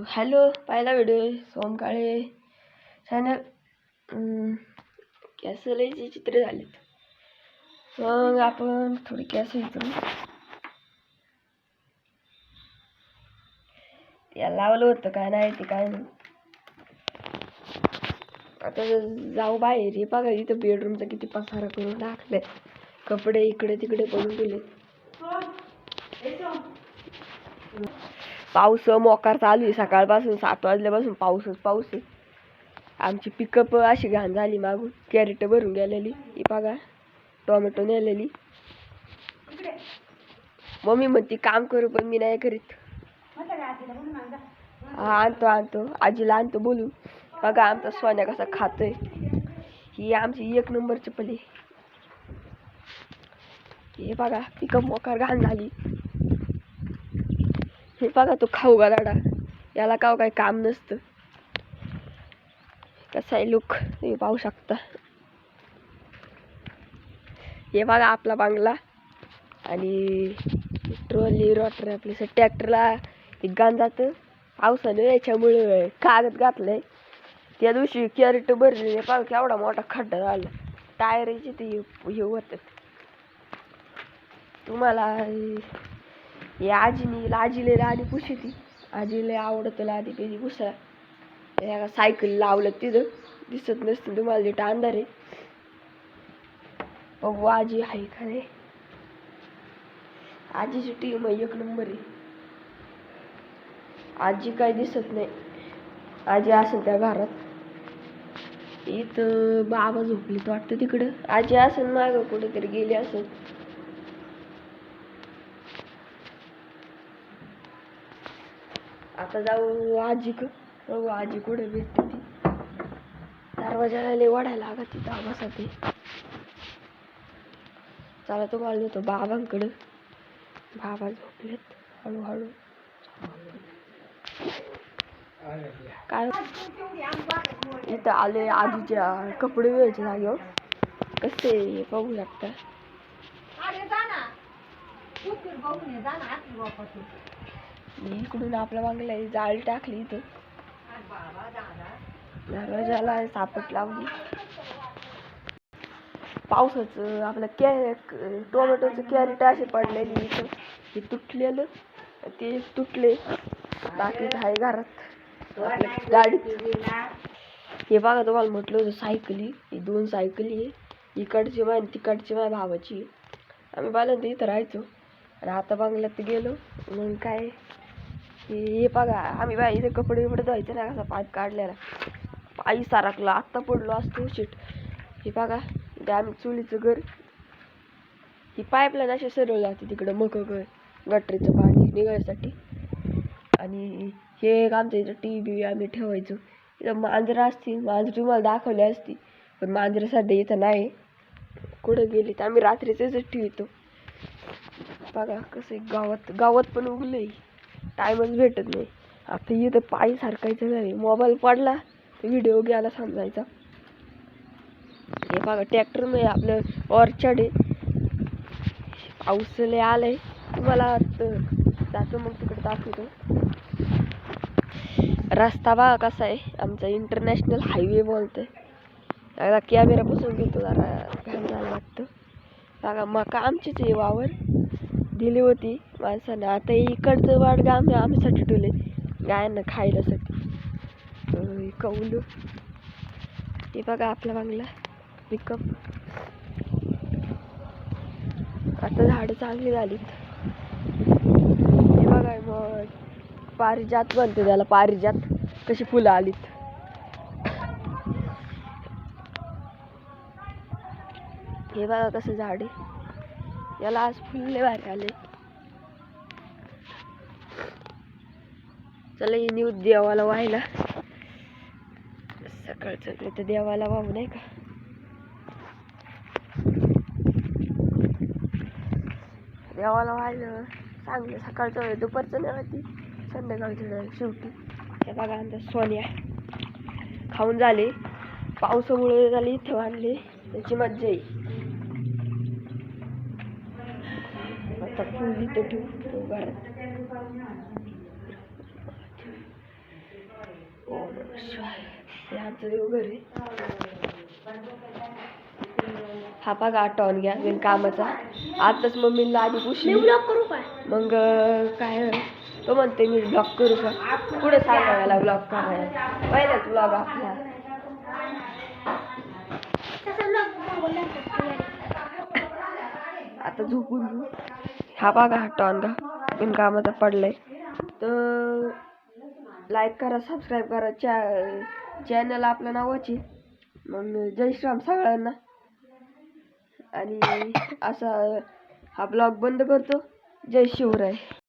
Hello, पहिला video सोम काळे channel. कॅसलची चित्र झालीत. मग आपण थोडी कॅस इकडून याला लावलं होतं, काय नाही ते काय नाही. आता जाऊ बाहेर. हे बघा इथं बेडरूमचा किती पसारा करून टाकलाय. कपडे इकडे तिकडे पडून गेले. पाऊस मोकार चालू आहे सकाळपासून. 7 वाजल्यापासून पाऊसच पाऊस आहे. आमची पिकअप अशी घाण झाली, मागून कॅरेट भरून गेलेली. ही बघा टोमॅटो नेलेली. मम्मी म्हणती काम करू, पण मी नाही करीत. हा आणतो आजीला आणतो बोलू. बघा आमचा सोन्या कसा खातोय. ही आमची 1 नंबर चप्पल आहे. हे बघा पिकअप मोकार घाण झाली. हे बघा तो खाऊ गाडा, याला काही काम नसतं. कसा आहे लुक तुम्ही पाहू शकता. हे बघा आपला बांगला आणि ट्रॉली रोटर आपली ट्रॅक्टरला गाण जातं पावसानं. याच्यामुळे कागद घातलंय. त्या दिवशी कॅरेट भरले. पाव केवढा मोठा खड्डा झाला. टायरची ते हे होत. तुम्हाला आजीला लादी पुशी. आजीला आवडत लादी त्याची पुसा. सायकल लावलं तिथं दिसत नसतं तुम्हाला, जे अंधार आहे. बघू आजी आहे का नाही. आजीची टीम 1 नंबर आहे. आजी काही दिसत नाही. आजी असेल त्या घरात. इथं बाबा झोपलीत वाटतं तिकडं. आजी असेल मागं कुठेतरी गेली असेल. आता जाऊ बघू आजी कुठे भेटते ती. दरवाजाला वाढायला लागत ती आवासाठी. चला तुम्हाला नेतो बाबांकडं. बाबा झोपलेत हळूहळू. काय इथं आले आजीच्या कपडे वेळचे जागेवर. कसे बघू शकता. इकडून आपल्या बांगला जाळी टाकली. इथं दरवाजाला सापट लावली. पावसाचं आपलं टोमॅटोचं कॅरेट असे पडलेली इथं. हे तुटलेलं ते तुटले. बाकी आहे घरात आपल्या गाडीत. हे बघा तुम्हाला म्हटलं होतं सायकली. ही 2 सायकली आहे. इकडची माय तिकडची माय भावाची. आम्ही बालंत इथं राहायचो आणि आता बांगल्यात गेलो. मग काय हे बघा आम्ही बाय इथे कपडे धुवायचे ना, कसा पाईप काढलेला. पायी सारखला आत्ता पडलो असतो शीट. हे बघा इथे आम्ही चुलीचं घर. ही पाईपलाईन अशी सरळ जाते तिकडं गटरीचं पाणी निघायसाठी. आणि हे एक आमच्या इथं टीव्ही आम्ही ठेवायचो. इथं मांजरं असती. मांजर तुम्हाला दाखवली असती, पण मांजरं सध्या इथं नाही. कुठं गेली तर आम्ही रात्रीच ठेवतो. बघा कसं गावात पण उगलंय. टाइमच भेटत नाही. आता इथं पायी सारखायचं नाही. मोबाईल पडला तर व्हिडिओ घ्यायला समजायचा. हे बघा ट्रॅक्टर नाही आपलं ऑर्चर्ड आहे. पाऊस लय आलंय. तुम्हाला जातो मग तिकडे दाखवतो. रस्ता बघा कसा आहे. आमचा इंटरनॅशनल हायवे बोलतोय. त्याला कॅमेरा पुसून घेतो, जरा घाण झालं वाटतं. बघा मका आमचीच आहे वावर. दिली होती माणसानं. आता इकडचं वाडगा आम्हीसाठी ठेवले गायांना खायलासाठी. कौल हे बघा आपला बांगला पिकअप. आता झाडं चांगली झालीत. हे बघा मग पारिजात म्हणते त्याला. पारिजात कशी फुलं आलीत. हे बघा कसं झाड आहे. याला आज फुले भारी आले. चला ही न्यूज देवाला व्हायला. सकाळचं तर देवाला वाहू नाही का. देवाला व्हायला चांगलं. सकाळचं दुपारचं नाही होती, संध्याकाळचं शेवटी. हे बघा आमचा सोन्या खाऊन झाले. पावसामुळे झाले इथं आणले. त्याची मज्जा आहे. आता फुल इथं ठेवू घरात. हे आमचं देवघर आहे. हा बघा टॉन घ्या बिन कामाचा. आताच मम्मीला आधी पुसली. मग काय तो म्हणते मी ब्लॉग करू का. पुढे सांगायला ब्लॉग करायला पहिलाच ब्लॉग आपला. आता झोपून घेऊ. हा बघा हा टॉन का बिन कामाचा पडलाय. तर लाईक करा, सबस्क्राईब करा. चॅनल आपलं नावाची. मग जय श्रीराम सगळ्यांना. आणि असा हा ब्लॉग बंद करतो. जय शिवराय.